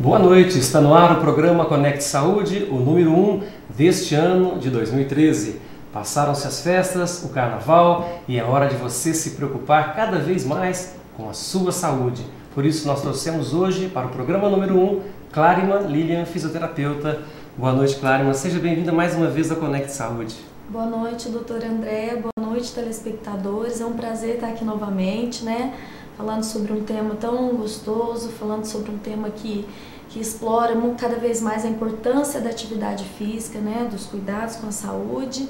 Boa noite, está no ar o programa Conecte Saúde, o número 1 deste ano de 2013. Passaram-se as festas, o carnaval e é hora de você se preocupar cada vez mais com a sua saúde. Por isso nós trouxemos hoje para o programa número 1, Clárima Lilian, fisioterapeuta. Boa noite, Clárima. Seja bem-vinda mais uma vez ao Conecte Saúde. Boa noite, doutora Andréa. Boa noite, telespectadores. É um prazer estar aqui novamente, falando sobre um tema tão gostoso, falando sobre um tema que explora cada vez mais a importância da atividade física, dos cuidados com a saúde.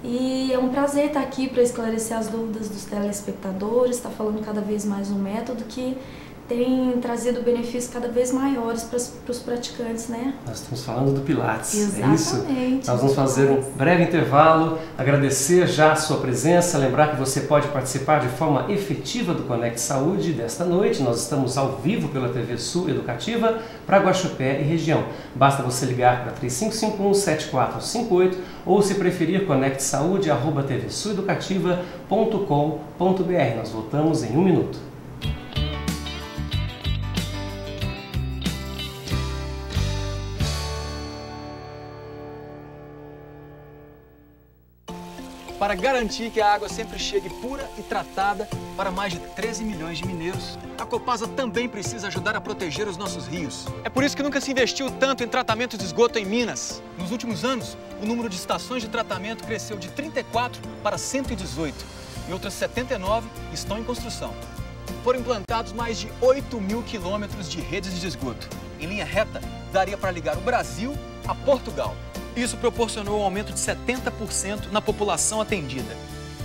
E é um prazer estar aqui para esclarecer as dúvidas dos telespectadores, estar falando cada vez mais um método que tem trazido benefícios cada vez maiores para os praticantes, Nós estamos falando do Pilates, Exatamente. É isso? Nós vamos fazer um breve intervalo, agradecer já a sua presença, lembrar que você pode participar de forma efetiva do Conecte Saúde desta noite. Nós estamos ao vivo pela TV Sul Educativa para Guaxupé e região. Basta você ligar para 3551-7458 ou, se preferir, conectesaude@tvsuleducativa.com.br. Nós voltamos em um minuto. Para garantir que a água sempre chegue pura e tratada para mais de 13 milhões de mineiros, a Copasa também precisa ajudar a proteger os nossos rios. É por isso que nunca se investiu tanto em tratamento de esgoto em Minas. Nos últimos anos, o número de estações de tratamento cresceu de 34 para 118 e outras 79 estão em construção. Foram implantados mais de 8 mil quilômetros de redes de esgoto. Em linha reta, daria para ligar o Brasil a Portugal. Isso proporcionou um aumento de 70% na população atendida,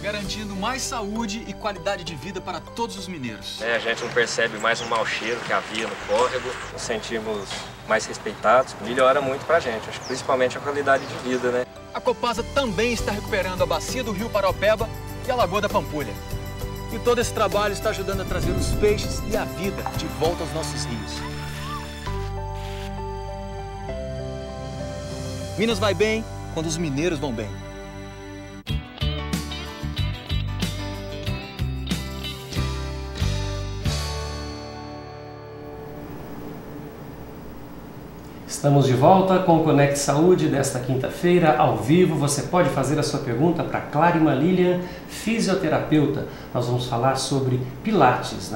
garantindo mais saúde e qualidade de vida para todos os mineiros. A gente não percebe mais o mau cheiro que havia no córrego, nos sentimos mais respeitados, melhora muito pra gente, principalmente a qualidade de vida, A Copasa também está recuperando a bacia do Rio Paraopeba e a Lagoa da Pampulha. E todo esse trabalho está ajudando a trazer os peixes e a vida de volta aos nossos rios. Minas vai bem quando os mineiros vão bem. Estamos de volta com o Conecte Saúde desta quinta-feira, ao vivo. Você pode fazer a sua pergunta para Clárima Lilian, fisioterapeuta. Nós vamos falar sobre Pilates,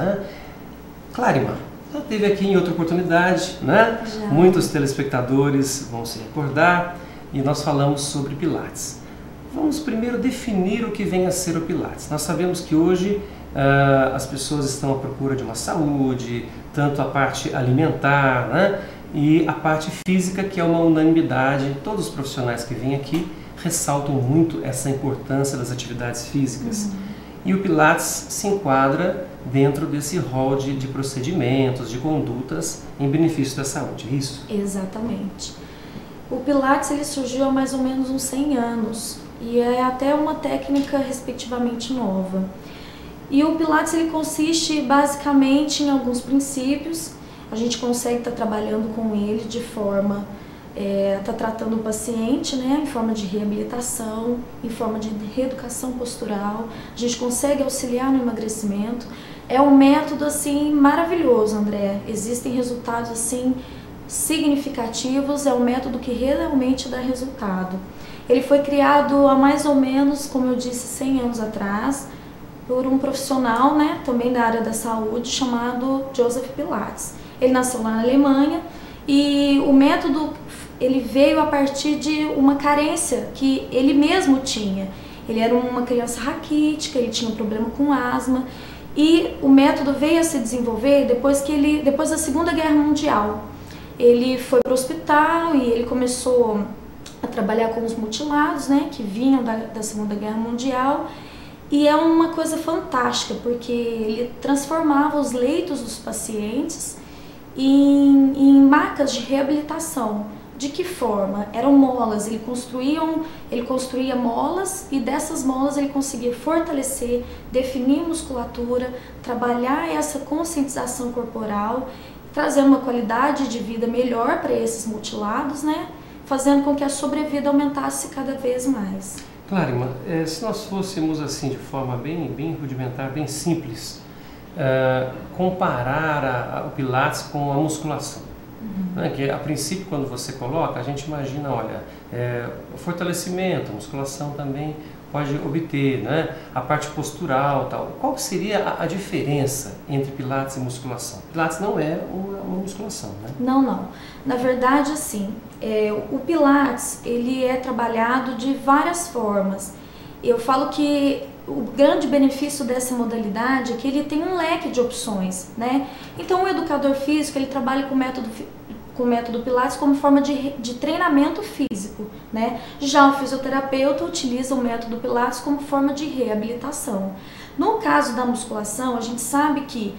Clárima, já teve aqui em outra oportunidade, Já. Muitos telespectadores vão se recordar e nós falamos sobre Pilates. Vamos primeiro definir o que vem a ser o Pilates. Nós sabemos que hoje as pessoas estão à procura de uma saúde, tanto a parte alimentar, e a parte física, que é uma unanimidade. Todos os profissionais que vêm aqui ressaltam muito essa importância das atividades físicas. E o Pilates se enquadra dentro desse rol de procedimentos, de condutas em benefício da saúde, é isso? Exatamente. O Pilates ele surgiu há mais ou menos uns 100 anos e é até uma técnica respectivamente nova. E o Pilates ele consiste basicamente em alguns princípios. A gente consegue estar trabalhando com ele de forma, estar tratando o paciente, em forma de reabilitação, em forma de reeducação postural. A gente consegue auxiliar no emagrecimento. É um método assim maravilhoso, André. Existem resultados assim significativos. É um método que realmente dá resultado. Ele foi criado há mais ou menos, como eu disse, 100 anos atrás, por um profissional, também da área da saúde, chamado Joseph Pilates. Ele nasceu lá na Alemanha e o método ele veio a partir de uma carência que ele mesmo tinha. Ele era uma criança raquítica, ele tinha um problema com asma e o método veio a se desenvolver depois da Segunda Guerra Mundial. Ele foi para o hospital e ele começou a trabalhar com os mutilados, que vinham da Segunda Guerra Mundial. E é uma coisa fantástica, porque ele transformava os leitos dos pacientes em macas de reabilitação. De que forma? Eram molas, ele construía molas e dessas molas ele conseguia fortalecer, definir musculatura, trabalhar essa conscientização corporal, trazer uma qualidade de vida melhor para esses mutilados, fazendo com que a sobrevida aumentasse cada vez mais. Clárima, se nós fôssemos assim de forma bem rudimentar, bem simples, comparar o Pilates com a musculação. Né? Que a princípio, quando você coloca, a gente imagina, olha, o fortalecimento, a musculação também pode obter, né? A parte postural, tal. Qual seria a diferença entre Pilates e musculação? Pilates não é uma musculação, né? Não, não. Na verdade, assim, o Pilates, ele é trabalhado de várias formas. Eu falo que o grande benefício dessa modalidade é que ele tem um leque de opções, né? Então, o educador físico, ele trabalha com o método Pilates como forma de treinamento físico, né? Já o fisioterapeuta utiliza o método Pilates como forma de reabilitação. No caso da musculação, a gente sabe que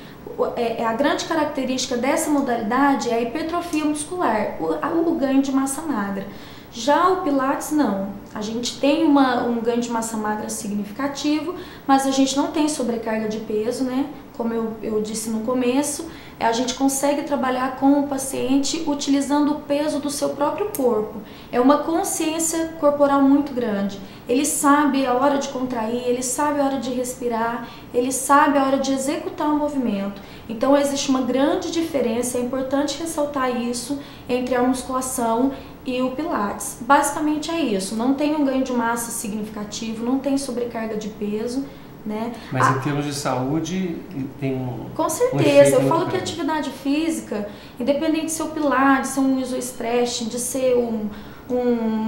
a grande característica dessa modalidade é a hipertrofia muscular, o ganho de massa magra. Já o Pilates não, a gente tem um ganho de massa magra significativo, mas a gente não tem sobrecarga de peso, né? Como eu disse no começo, a gente consegue trabalhar com o paciente utilizando o peso do seu próprio corpo. É uma consciência corporal muito grande. Ele sabe a hora de contrair, ele sabe a hora de respirar, ele sabe a hora de executar o movimento. Então existe uma grande diferença, é importante ressaltar isso entre a musculação e o Pilates. Basicamente é isso, não tem um ganho de massa significativo, não tem sobrecarga de peso, né? Mas em termos de saúde tem com certeza, eu falo que a atividade física, independente de ser o Pilates, de ser um isostretching, de ser um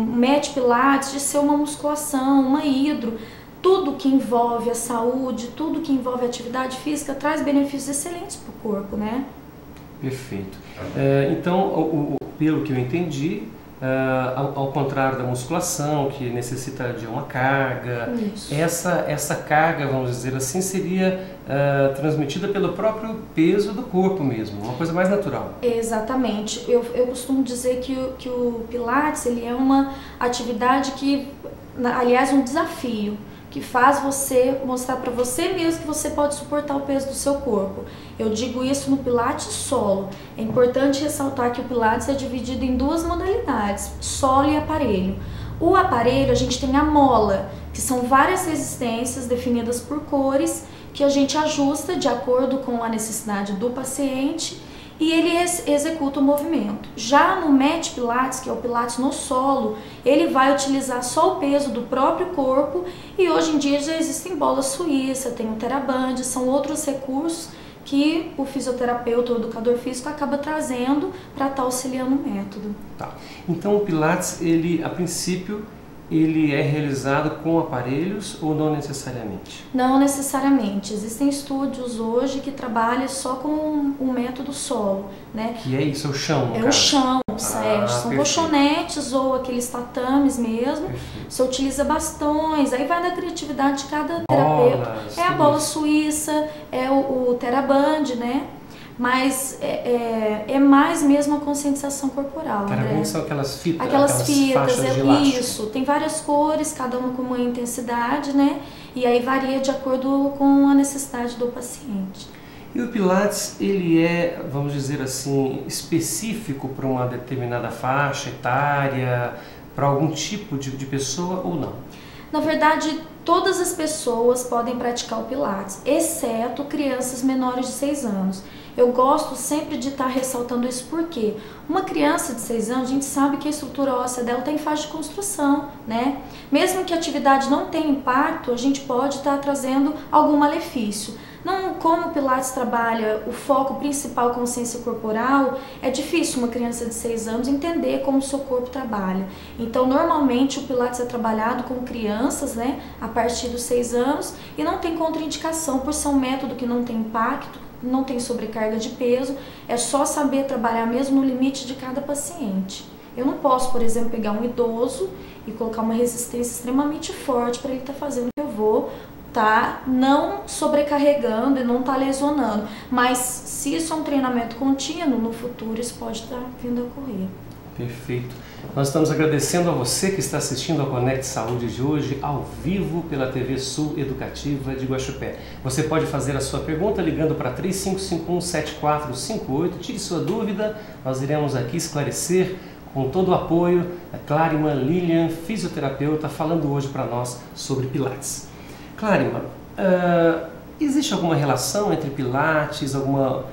mat Pilates, de ser uma musculação, uma hidro, tudo que envolve a saúde, tudo que envolve a atividade física traz benefícios excelentes para o corpo, né? Perfeito. Então, pelo que eu entendi, ao contrário da musculação, que necessita de uma carga, essa carga, vamos dizer assim, seria transmitida pelo próprio peso do corpo mesmo, uma coisa mais natural. Exatamente. Eu costumo dizer que o Pilates ele é uma atividade que, aliás, um desafio, que faz você mostrar para você mesmo que você pode suportar o peso do seu corpo. Eu digo isso no Pilates solo. É importante ressaltar que o Pilates é dividido em duas modalidades, solo e aparelho. O aparelho, a gente tem a mola, que são várias resistências definidas por cores, que a gente ajusta de acordo com a necessidade do paciente e ele executa o movimento. Já no mat Pilates, que é o Pilates no solo, ele vai utilizar só o peso do próprio corpo e hoje em dia já existem bolas suíça, tem o TheraBand, são outros recursos que o fisioterapeuta ou educador físico acaba trazendo para estar auxiliando o método. Tá. Então o Pilates, ele a princípio, ele é realizado com aparelhos ou não necessariamente? Não necessariamente. Existem estúdios hoje que trabalham só com o método solo, né? Que é isso, é o chão? É o chão, são colchonetes ou aqueles tatames mesmo. Perfeito. Você utiliza bastões, aí vai da criatividade de cada terapeuta. É a bola suíça, é o TheraBand, né? Mas é mais mesmo a conscientização corporal. TheraBand são aquelas fitas, aquelas fitas, isso. Tem várias cores, cada uma com uma intensidade, né? E aí varia de acordo com a necessidade do paciente. E o Pilates, ele é, vamos dizer assim, específico para uma determinada faixa etária, para algum tipo de pessoa ou não? Na verdade, todas as pessoas podem praticar o Pilates, exceto crianças menores de 6 anos. Eu gosto sempre de estar ressaltando isso porque uma criança de 6 anos, a gente sabe que a estrutura óssea dela está em fase de construção, né? Mesmo que a atividade não tenha impacto, a gente pode estar trazendo algum malefício. Não, como o Pilates trabalha o foco principal consciência corporal, é difícil uma criança de 6 anos entender como o seu corpo trabalha. Então, normalmente o Pilates é trabalhado com crianças, né, a partir dos 6 anos e não tem contraindicação por ser um método que não tem impacto, não tem sobrecarga de peso, é só saber trabalhar mesmo no limite de cada paciente. Eu não posso, por exemplo, pegar um idoso e colocar uma resistência extremamente forte para ele estar fazendo o que eu vou, tá não sobrecarregando e não tá lesionando. Mas se isso é um treinamento contínuo, no futuro isso pode estar vindo a ocorrer. Perfeito. Nós estamos agradecendo a você que está assistindo ao Conecte Saúde de hoje, ao vivo pela TV Sul Educativa de Guaxupé. Você pode fazer a sua pergunta ligando para 3551-7458, tire sua dúvida, nós iremos aqui esclarecer com todo o apoio. A Clariman Lilian, fisioterapeuta, falando hoje para nós sobre Pilates. Clariman, existe alguma relação entre Pilates, alguma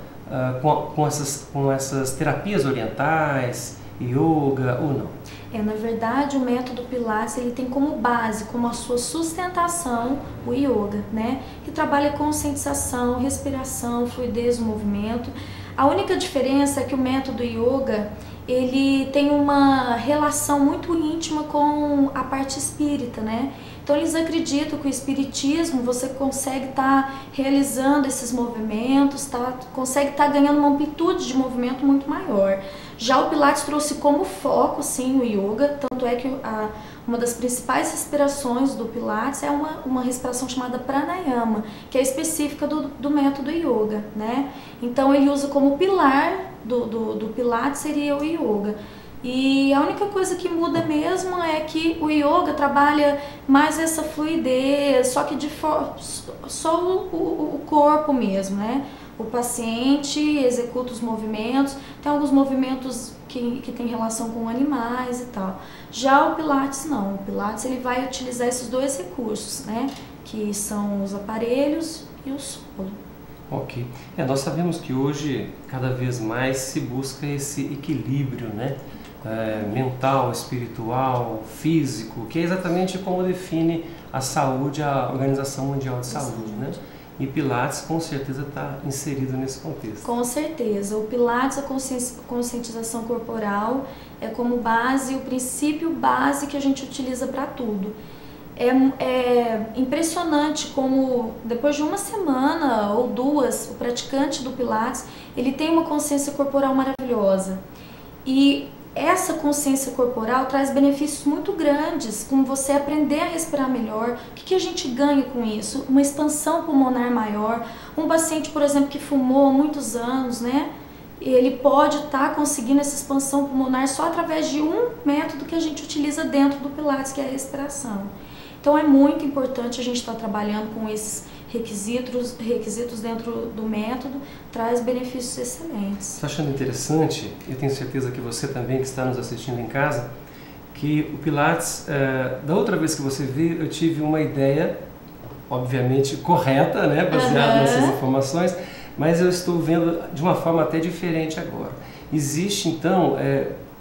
com essas terapias orientais, yoga ou não? Na verdade, o método Pilates ele tem como base, como a sua sustentação, o yoga, né? Que trabalha conscientização, respiração, fluidez do movimento. A única diferença é que o método yoga ele tem uma relação muito íntima com a parte espírita, né? Então eles acreditam que o espiritismo você consegue estar realizando esses movimentos, consegue estar ganhando uma amplitude de movimento muito maior. Já o Pilates trouxe como foco, sim, o yoga, tanto é que uma das principais respirações do Pilates é uma respiração chamada pranayama, que é específica do método yoga, né? Então ele usa como pilar do Pilates seria o yoga. E a única coisa que muda mesmo é que o yoga trabalha mais essa fluidez, só que só o corpo mesmo, né? O paciente executa os movimentos, tem alguns movimentos que tem relação com animais e tal. Já o Pilates não, o Pilates ele vai utilizar esses dois recursos, né? Que são os aparelhos e o solo. Ok. Nós sabemos que hoje cada vez mais se busca esse equilíbrio, né? Mental, espiritual, físico, que é exatamente como define a saúde, a Organização Mundial de Saúde, né? E Pilates com certeza está inserido nesse contexto. Com certeza. O Pilates, a conscientização corporal, é como base, o princípio base que a gente utiliza para tudo. É impressionante como depois de uma semana ou duas, o praticante do Pilates, ele tem uma consciência corporal maravilhosa. E essa consciência corporal traz benefícios muito grandes, como você aprender a respirar melhor. O que a gente ganha com isso? Uma expansão pulmonar maior. Um paciente, por exemplo, que fumou há muitos anos, né? Ele pode estar conseguindo essa expansão pulmonar só através de um método que a gente utiliza dentro do Pilates, que é a respiração. Então é muito importante a gente estar trabalhando com esses requisitos dentro do método, traz benefícios excelentes. Estou achando interessante, eu tenho certeza que você também que está nos assistindo em casa, que o Pilates, da outra vez que você veio, eu tive uma ideia, obviamente correta, né, baseada nessas informações, mas eu estou vendo de uma forma até diferente agora. Existe então,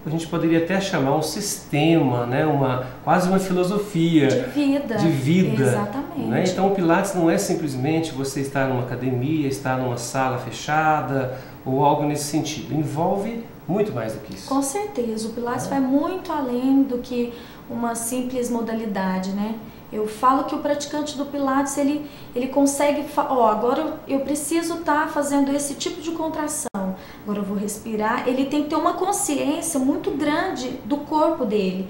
a gente poderia até chamar um sistema, né? Quase uma filosofia de vida. Exatamente. Né? Então o Pilates não é simplesmente você estar numa academia, estar numa sala fechada ou algo nesse sentido. Envolve muito mais do que isso. Com certeza, o Pilates vai muito além do que uma simples modalidade, né? Eu falo que o praticante do Pilates, ele consegue, agora eu preciso estar fazendo esse tipo de contração, agora eu vou respirar. Ele tem que ter uma consciência muito grande do corpo dele,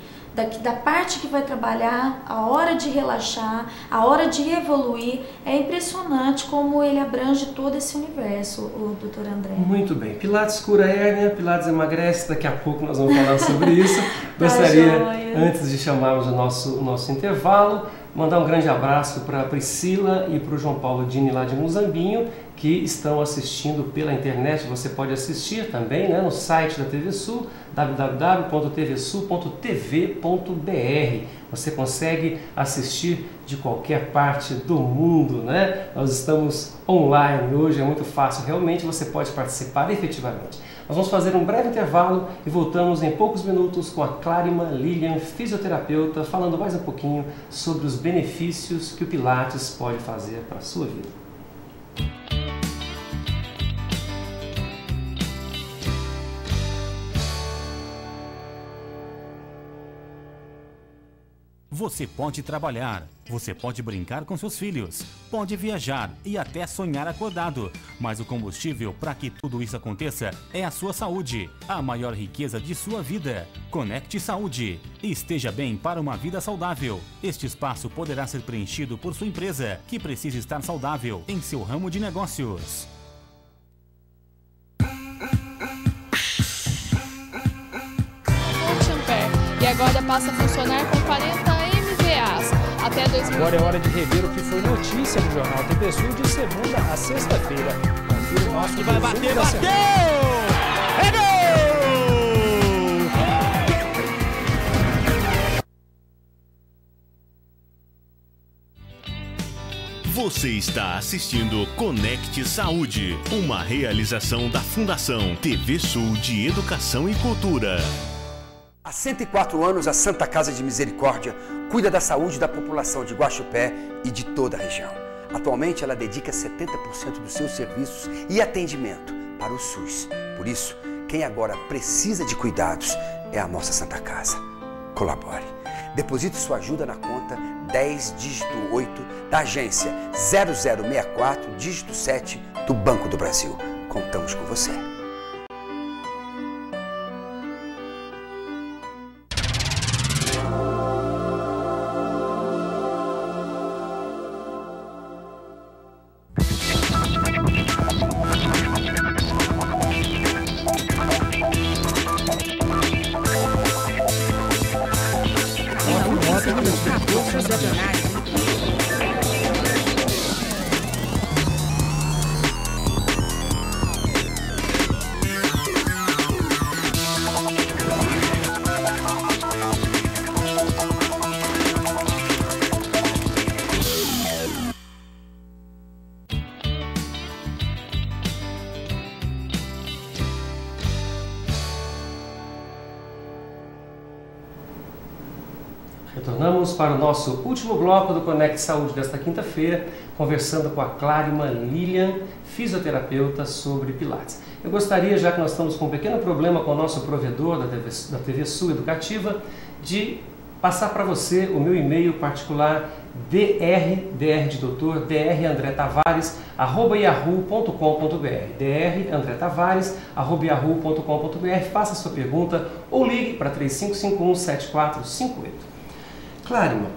da parte que vai trabalhar, a hora de relaxar, a hora de evoluir. É impressionante como ele abrange todo esse universo, o Dr. André. Muito bem. Pilates cura hérnia, Pilates emagrece, daqui a pouco nós vamos falar sobre isso. Gostaria, antes de chamarmos o nosso intervalo, mandar um grande abraço para a Priscila e para o João Paulo Dini lá de Muzambinho, que estão assistindo pela internet. Você pode assistir também, né, no site da TV Sul, www.tvsul.tv.br. Você consegue assistir de qualquer parte do mundo, né? Nós estamos online hoje, é muito fácil, realmente você pode participar efetivamente. Nós vamos fazer um breve intervalo e voltamos em poucos minutos com a Clarima Lilian, fisioterapeuta, falando mais um pouquinho sobre os benefícios que o Pilates pode fazer para a sua vida. Você pode trabalhar, você pode brincar com seus filhos, pode viajar e até sonhar acordado. Mas o combustível para que tudo isso aconteça é a sua saúde, a maior riqueza de sua vida. Conecte Saúde e esteja bem para uma vida saudável. Este espaço poderá ser preenchido por sua empresa, que precisa estar saudável em seu ramo de negócios. E agora passa a funcionar com 40 MVAs. Até 2000. Agora é hora de rever o que foi notícia no Jornal TV Sul de segunda a sexta-feira. Confira o nosso vai bater, bateu! É gol! Você está assistindo Conecte Saúde, uma realização da Fundação TV Sul de Educação e Cultura. Há 104 anos, a Santa Casa de Misericórdia cuida da saúde da população de Guaxupé e de toda a região. Atualmente, ela dedica 70% dos seus serviços e atendimento para o SUS. Por isso, quem agora precisa de cuidados é a nossa Santa Casa. Colabore. Deposite sua ajuda na conta 10 dígito 8 da agência 0064 dígito 7 do Banco do Brasil. Contamos com você. Retornamos para o nosso último bloco do Conecte Saúde desta quinta-feira, conversando com a Clárima Lilian, fisioterapeuta, sobre Pilates. Eu gostaria, já que nós estamos com um pequeno problema com o nosso provedor da TV Sul Educativa, de passar para você o meu e-mail particular dr de doutor, drandretavares, @yahoo.com.br, drandretavares@yahoo.com.br. Faça a sua pergunta ou ligue para 3551-7458. Clárima,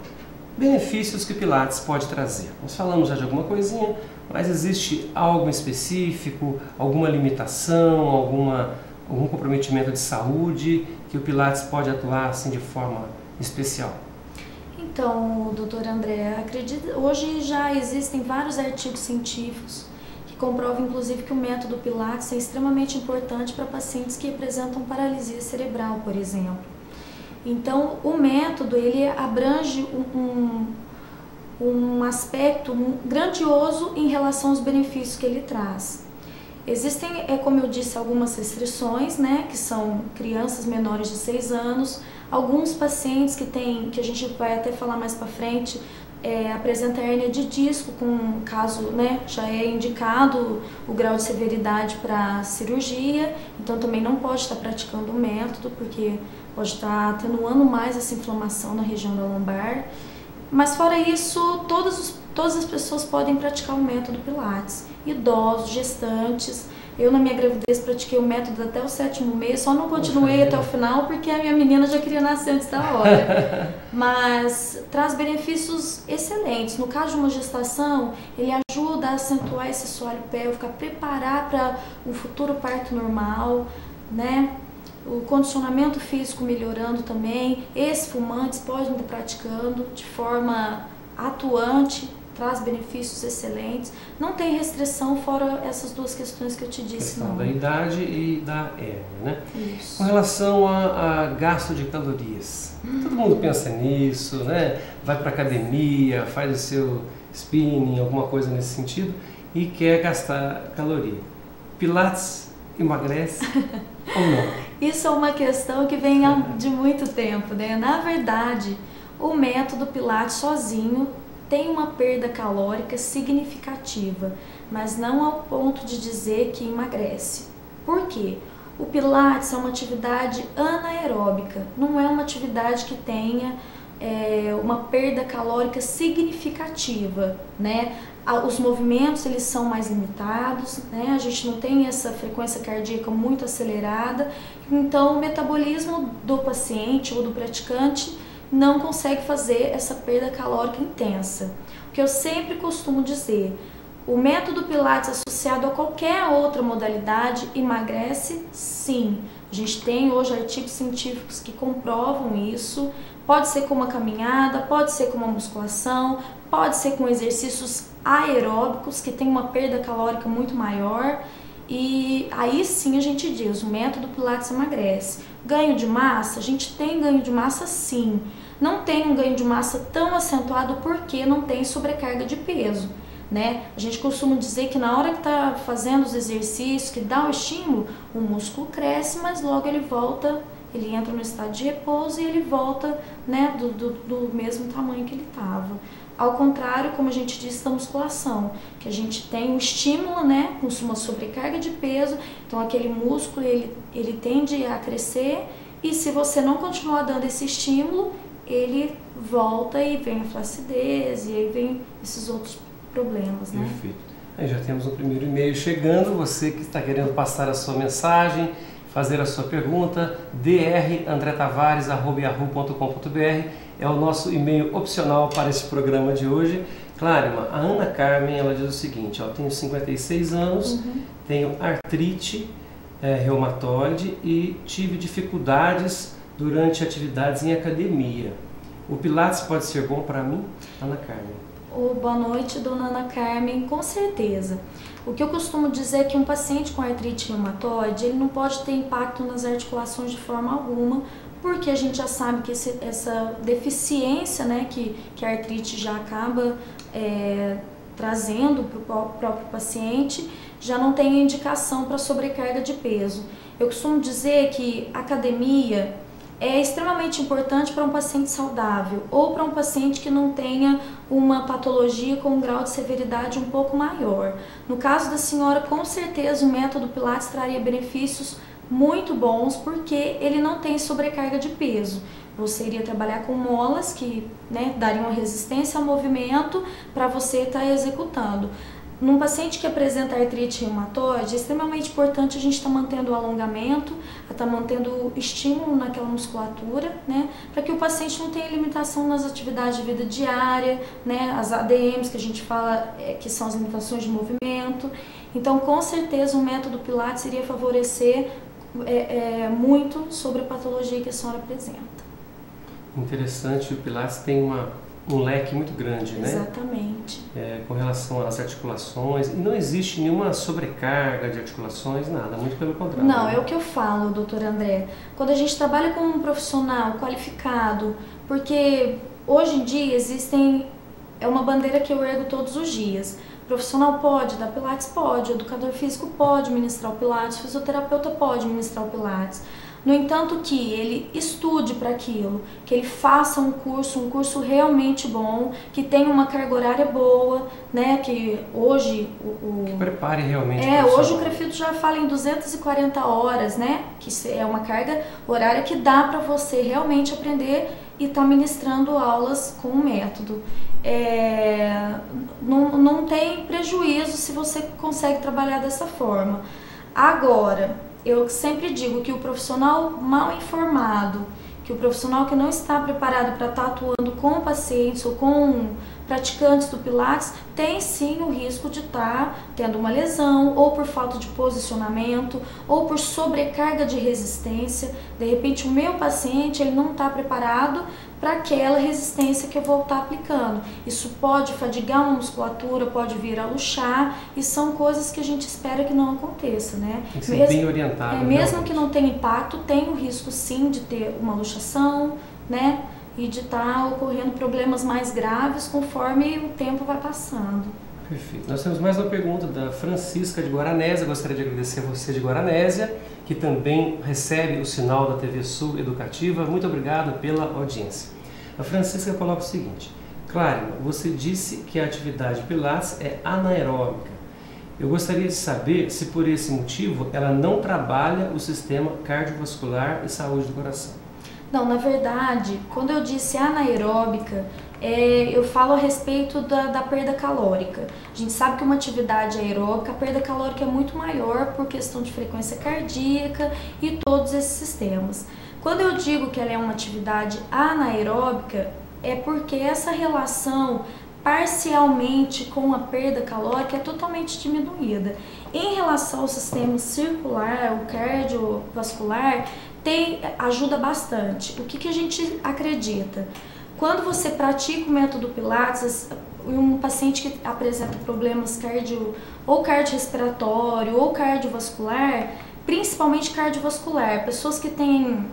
benefícios que Pilates pode trazer. Nós falamos já de alguma coisinha, mas existe algo específico, alguma limitação, algum comprometimento de saúde que o Pilates pode atuar assim de forma especial? Então, doutor André, hoje já existem vários artigos científicos que comprovam, inclusive, que o método Pilates é extremamente importante para pacientes que apresentam paralisia cerebral, por exemplo. Então, o método, ele abrange um aspecto grandioso em relação aos benefícios que ele traz. Existem, como eu disse, algumas restrições, né, que são crianças menores de 6 anos, alguns pacientes que a gente vai até falar mais para frente, apresenta hérnia de disco, com caso, né, já é indicado o grau de severidade para cirurgia, então também não pode estar praticando o método, porque pode estar atenuando mais essa inflamação na região da lombar. Mas fora isso, todas as pessoas podem praticar o método Pilates. Idosos, gestantes. Eu na minha gravidez pratiquei o método até o 7º mês, só não continuei até o final porque a minha menina já queria nascer antes da hora. Mas traz benefícios excelentes. No caso de uma gestação, ele ajuda a acentuar esse assoalho pélvico, a preparar para um futuro parto normal, né? O condicionamento físico melhorando também. Ex-fumantes podem estar praticando de forma atuante, traz benefícios excelentes. Não tem restrição fora essas duas questões que eu te disse, não. Da idade e da hérnia, né? Isso. Com relação a gasto de calorias, todo mundo pensa nisso, né? Vai para academia, faz o seu spinning, alguma coisa nesse sentido e quer gastar caloria. Pilates emagrece ou não? Isso é uma questão que vem de muito tempo, né? Na verdade, o método Pilates sozinho tem uma perda calórica significativa, mas não ao ponto de dizer que emagrece. Por quê? O Pilates é uma atividade anaeróbica, não é uma atividade que tenha uma perda calórica significativa, né? Os movimentos eles são mais limitados, né? A gente não tem essa frequência cardíaca muito acelerada, então o metabolismo do paciente ou do praticante não consegue fazer essa perda calórica intensa. O que eu sempre costumo dizer, o método Pilates associado a qualquer outra modalidade emagrece sim. A gente tem hoje artigos científicos que comprovam isso. Pode ser com uma caminhada, pode ser com uma musculação, pode ser com exercícios aeróbicos que tem uma perda calórica muito maior. E aí sim a gente diz, o método Pilates emagrece. Ganho de massa? A gente tem ganho de massa sim. Não tem um ganho de massa tão acentuado porque não tem sobrecarga de peso. né? A gente costuma dizer que na hora que está fazendo os exercícios, que dá o estímulo, o músculo cresce, mas logo ele volta, ele entra no estado de repouso e ele volta, né, do mesmo tamanho que ele estava. Ao contrário, como a gente disse da musculação, que a gente tem um estímulo, né, com uma sobrecarga de peso, então aquele músculo ele tende a crescer e se você não continuar dando esse estímulo, ele volta e vem a flacidez e aí vem esses outros problemas, né? Perfeito. Aí já temos o primeiro e-mail chegando, você que está querendo passar a sua mensagem, fazer a sua pergunta, drandretavares@yahoo.com.br é o nosso e-mail opcional para esse programa de hoje. Claro, a Ana Carmen, ela diz o seguinte, eu tenho 56 anos, tenho artrite reumatoide e tive dificuldades durante atividades em academia. O Pilates pode ser bom para mim? Ana Carmen. Boa noite, dona Ana Carmen, com certeza. O que eu costumo dizer é que um paciente com artrite reumatoide, ele não pode ter impacto nas articulações de forma alguma, porque a gente já sabe que essa deficiência, né, que a artrite já acaba trazendo para o próprio paciente, já não tem indicação para sobrecarga de peso. Eu costumo dizer que a academia é extremamente importante para um paciente saudável ou para um paciente que não tenha uma patologia com um grau de severidade um pouco maior. No caso da senhora, com certeza o método Pilates traria benefícios muito bons porque ele não tem sobrecarga de peso. Você iria trabalhar com molas que, né, dariam uma resistência ao movimento para você estar executando. Num paciente que apresenta artrite reumatoide, é extremamente importante a gente estar mantendo o alongamento, estar mantendo o estímulo naquela musculatura, né, para que o paciente não tenha limitação nas atividades de vida diária, né, as ADMs que a gente fala que são as limitações de movimento. Então, com certeza, o método Pilates iria favorecer muito sobre a patologia que a senhora apresenta. Interessante, o Pilates tem um leque muito grande, né? Exatamente. Com relação às articulações, e não existe nenhuma sobrecarga de articulações, nada, muito pelo contrário. Não, né? é o que eu falo, doutor André. Quando a gente trabalha com um profissional qualificado, porque hoje em dia é uma bandeira que eu ergo todos os dias. O profissional pode dar Pilates? Pode. O educador físico pode ministrar o Pilates, o fisioterapeuta pode ministrar o Pilates. No entanto que ele estude para aquilo, que ele faça um curso realmente bom, que tenha uma carga horária boa, né, que hoje que prepare realmente hoje o CREFITO já fala em 240 horas, né, que é uma carga horária que dá para você realmente aprender e estar ministrando aulas com o método. Não tem prejuízo se você consegue trabalhar dessa forma. Agora, eu sempre digo que o profissional mal informado, que o profissional que não está preparado para estar atuando com pacientes ou com praticantes do Pilates, tem sim o risco de estar tendo uma lesão, ou por falta de posicionamento, ou por sobrecarga de resistência. De repente o meu paciente ele não está preparado para aquela resistência que eu vou estar aplicando. Isso pode fadigar uma musculatura, pode vir a luxar, e são coisas que a gente espera que não aconteça, né? Tem que ser bem orientado. Mesmo que não tenha impacto, tem o risco sim de ter uma luxação, né? E de estar ocorrendo problemas mais graves conforme o tempo vai passando. Perfeito. Nós temos mais uma pergunta da Francisca de Guaranésia. Gostaria de agradecer a você de Guaranésia, que também recebe o sinal da TV Sul Educativa. Muito obrigado pela audiência. A Francisca coloca o seguinte: Clárima, você disse que a atividade Pilates é anaeróbica. Eu gostaria de saber se por esse motivo ela não trabalha o sistema cardiovascular e saúde do coração. Não, na verdade, quando eu disse anaeróbica, eu falo a respeito da perda calórica. A gente sabe que uma atividade aeróbica, a perda calórica é muito maior por questão de frequência cardíaca e todos esses sistemas. Quando eu digo que ela é uma atividade anaeróbica, é porque essa relação parcialmente com a perda calórica é totalmente diminuída. Em relação ao sistema circular, o cardiovascular, ajuda bastante. O que a gente acredita? Quando você pratica o método Pilates, um paciente que apresenta problemas cardiorrespiratório ou cardiovascular, principalmente cardiovascular, pessoas que têm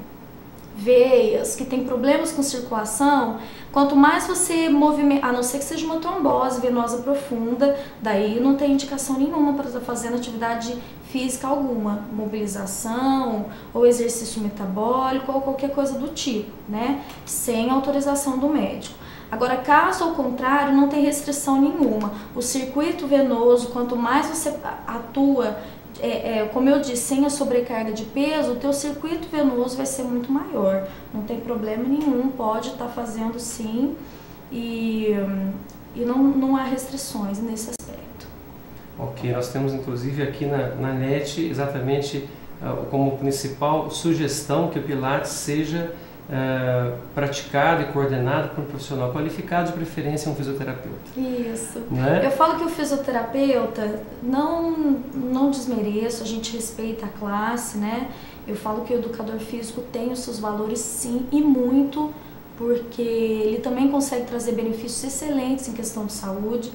veias, que tem problemas com circulação, quanto mais você movimenta, a não ser que seja uma trombose venosa profunda, daí não tem indicação nenhuma para estar fazendo atividade física alguma, mobilização ou exercício metabólico ou qualquer coisa do tipo, né? Sem autorização do médico. Agora, caso ao contrário, não tem restrição nenhuma. O circuito venoso, quanto mais você atua, como eu disse, sem a sobrecarga de peso, o teu circuito venoso vai ser muito maior. Não tem problema nenhum, pode estar fazendo sim e não há restrições nesse aspecto. Ok, nós temos inclusive aqui na NET exatamente como principal sugestão que o Pilates seja praticado e coordenado por um profissional qualificado, de preferência um fisioterapeuta. Isso. Né? Eu falo que o fisioterapeuta, não desmereço, a gente respeita a classe, né? Eu falo que o educador físico tem os seus valores sim, e muito, porque ele também consegue trazer benefícios excelentes em questão de saúde,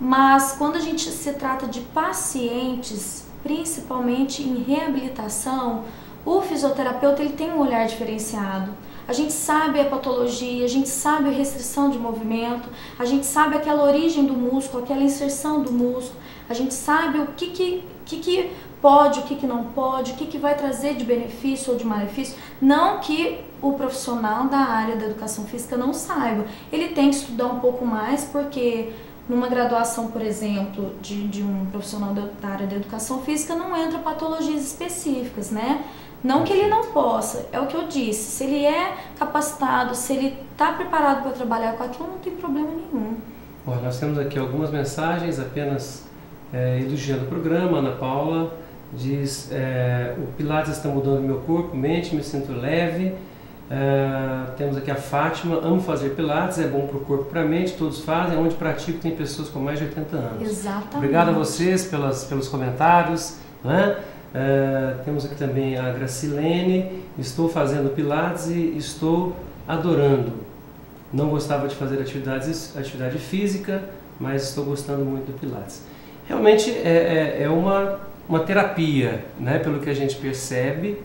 mas quando a gente se trata de pacientes, principalmente em reabilitação, o fisioterapeuta ele tem um olhar diferenciado. A gente sabe a patologia, a gente sabe a restrição de movimento, a gente sabe aquela origem do músculo, aquela inserção do músculo, a gente sabe o que pode, o que não pode, o que vai trazer de benefício ou de malefício. Não que o profissional da área da educação física não saiba, ele tem que estudar um pouco mais, porque numa graduação, por exemplo, de um profissional da área da educação física não entra patologias específicas, né? Não que ele não possa, é o que eu disse, se ele é capacitado, se ele está preparado para trabalhar com aquilo, não tem problema nenhum. Bom, nós temos aqui algumas mensagens apenas elogiando o programa. Ana Paula diz, o Pilates está mudando meu corpo, mente, me sinto leve. Temos aqui a Fátima, amo fazer Pilates, é bom para o corpo e para a mente, todos fazem, onde pratico tem pessoas com mais de 80 anos. Exatamente. Obrigado a vocês pelos comentários, né? Temos aqui também a Gracilene, estou fazendo Pilates e estou adorando. Não gostava de fazer atividade física, mas estou gostando muito do Pilates. Realmente é uma terapia, né? Pelo que a gente percebe,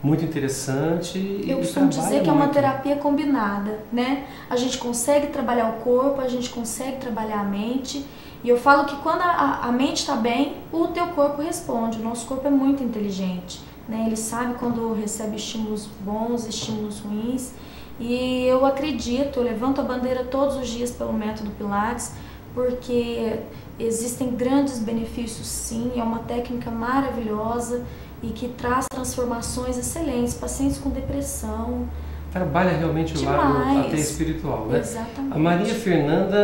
muito interessante. Eu costumo dizer que é uma terapia combinada, né? A gente consegue trabalhar o corpo, a gente consegue trabalhar a mente. E eu falo que quando a mente está bem, o teu corpo responde. O nosso corpo é muito inteligente, né? Ele sabe quando recebe estímulos bons, estímulos ruins. E eu acredito, eu levanto a bandeira todos os dias pelo método Pilates, porque existem grandes benefícios sim, é uma técnica maravilhosa e que traz transformações excelentes, pacientes com depressão. Trabalha realmente o lado até espiritual, né? Exatamente. A Maria Fernanda,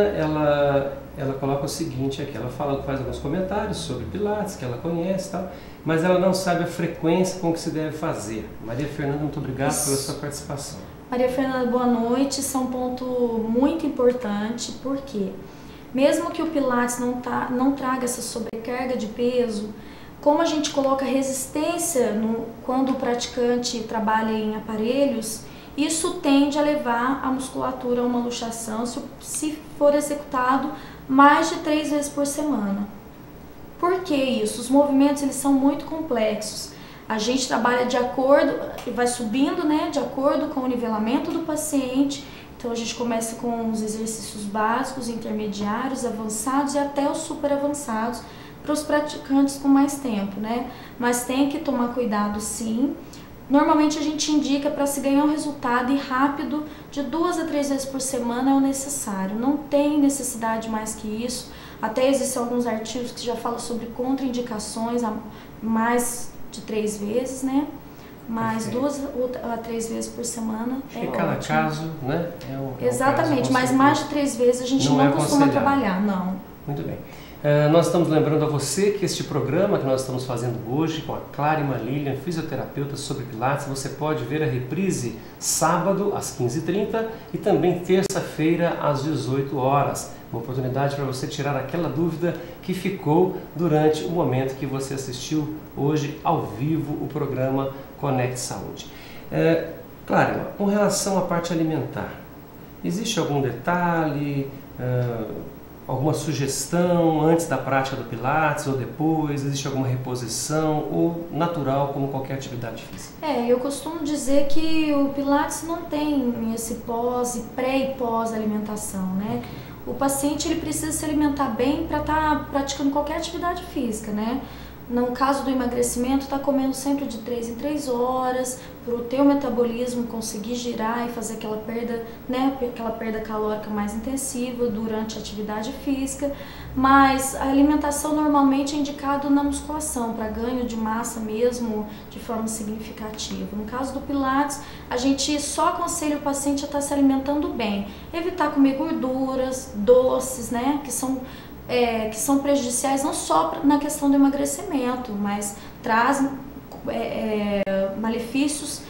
ela coloca o seguinte aqui, ela faz alguns comentários sobre Pilates, que ela conhece e tal, mas ela não sabe a frequência com que se deve fazer. Maria Fernanda, muito obrigado pela sua participação. Maria Fernanda, boa noite. Isso é um ponto muito importante, porque mesmo que o Pilates não traga essa sobrecarga de peso, como a gente coloca resistência quando o praticante trabalha em aparelhos, isso tende a levar a musculatura a uma luxação se for executado mais de 3 vezes por semana. Por que isso? Os movimentos eles são muito complexos. A gente trabalha de acordo, vai subindo, né, de acordo com o nivelamento do paciente. Então a gente começa com os exercícios básicos, intermediários, avançados e até os super avançados para os praticantes com mais tempo, né? Mas tem que tomar cuidado sim. Normalmente a gente indica para se ganhar um resultado e rápido, de 2 a 3 vezes por semana é o necessário. Não tem necessidade mais que isso. Até existem alguns artigos que já falam sobre contraindicações a mais de 3 vezes, né? Mas 2 a 3 vezes por semana é ótimo. Cada caso, né? Exatamente, caso, mas mais de 3 vezes a gente não costuma trabalhar, não. Muito bem. Nós estamos lembrando a você que este programa que nós estamos fazendo hoje com a Clárima Lilian, fisioterapeuta sobre Pilates, você pode ver a reprise sábado às 15h30 e também terça-feira às 18 horas. Uma oportunidade para você tirar aquela dúvida que ficou durante o momento que você assistiu hoje ao vivo o programa Conecte Saúde. Clárima, com relação à parte alimentar, existe algum detalhe? alguma sugestão antes da prática do Pilates ou depois? Existe alguma reposição ou natural como qualquer atividade física? Eu costumo dizer que o Pilates não tem esse pré e pós alimentação, né? O paciente ele precisa se alimentar bem para estar praticando qualquer atividade física, né? No caso do emagrecimento, está comendo sempre de 3 em 3 horas, para o teu metabolismo conseguir girar e fazer aquela perda, né, aquela perda calórica mais intensiva durante a atividade física. Mas a alimentação normalmente é indicado na musculação, para ganho de massa mesmo de forma significativa. No caso do Pilates, a gente só aconselha o paciente a estar se alimentando bem, evitar comer gorduras, doces, né, que são prejudiciais não só na questão do emagrecimento, mas trazem malefícios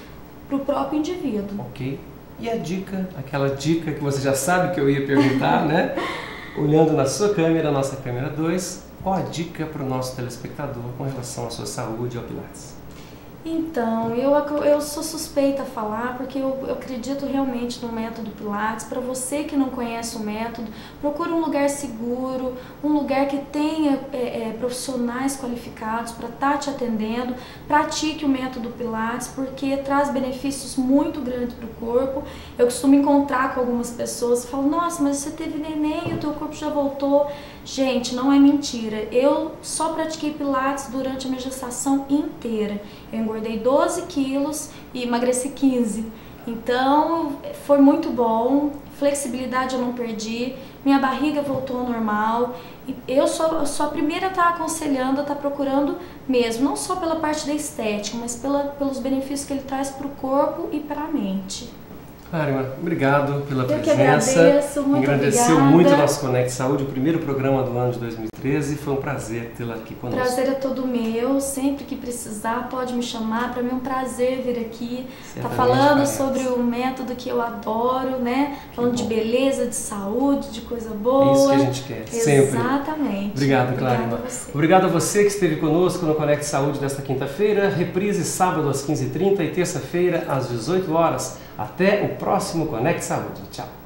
para o próprio indivíduo. Ok. E a dica, aquela dica que você já sabe que eu ia perguntar, né? Olhando na sua câmera, nossa câmera 2, qual a dica para o nosso telespectador com relação à sua saúde e ao Pilates? Então, eu sou suspeita a falar porque eu acredito realmente no método Pilates. Para você que não conhece o método, procure um lugar seguro, um lugar que tenha profissionais qualificados para estar te atendendo. Pratique o método Pilates porque traz benefícios muito grandes para o corpo. Eu costumo encontrar com algumas pessoas e falo, nossa, mas você teve neném e o teu corpo já voltou. Gente, não é mentira. Eu só pratiquei Pilates durante a minha gestação inteira. Eu engordei 12 quilos e emagreci 15. Então, foi muito bom. Flexibilidade eu não perdi. Minha barriga voltou ao normal. E eu sou a primeira a estar aconselhando, a estar procurando mesmo. Não só pela parte da estética, mas pelos benefícios que ele traz para o corpo e para a mente. Clárima, obrigado pela presença. Eu que agradeço, muito Agradeceu obrigada. muito o nosso Conecte Saúde, o primeiro programa do ano de 2013. Foi um prazer tê-la aqui conosco. O prazer é todo meu. Sempre que precisar, pode me chamar. Para mim é um prazer vir aqui. Tá falando sobre o método que eu adoro, né? Falando de beleza, de saúde, de coisa boa. É isso que a gente quer, sempre. Exatamente. Obrigado, Clárima. Obrigado a você que esteve conosco no Conecte Saúde desta quinta-feira. Reprise sábado às 15h30 e terça-feira às 18 horas. Até o próximo Conecte Saúde. Tchau.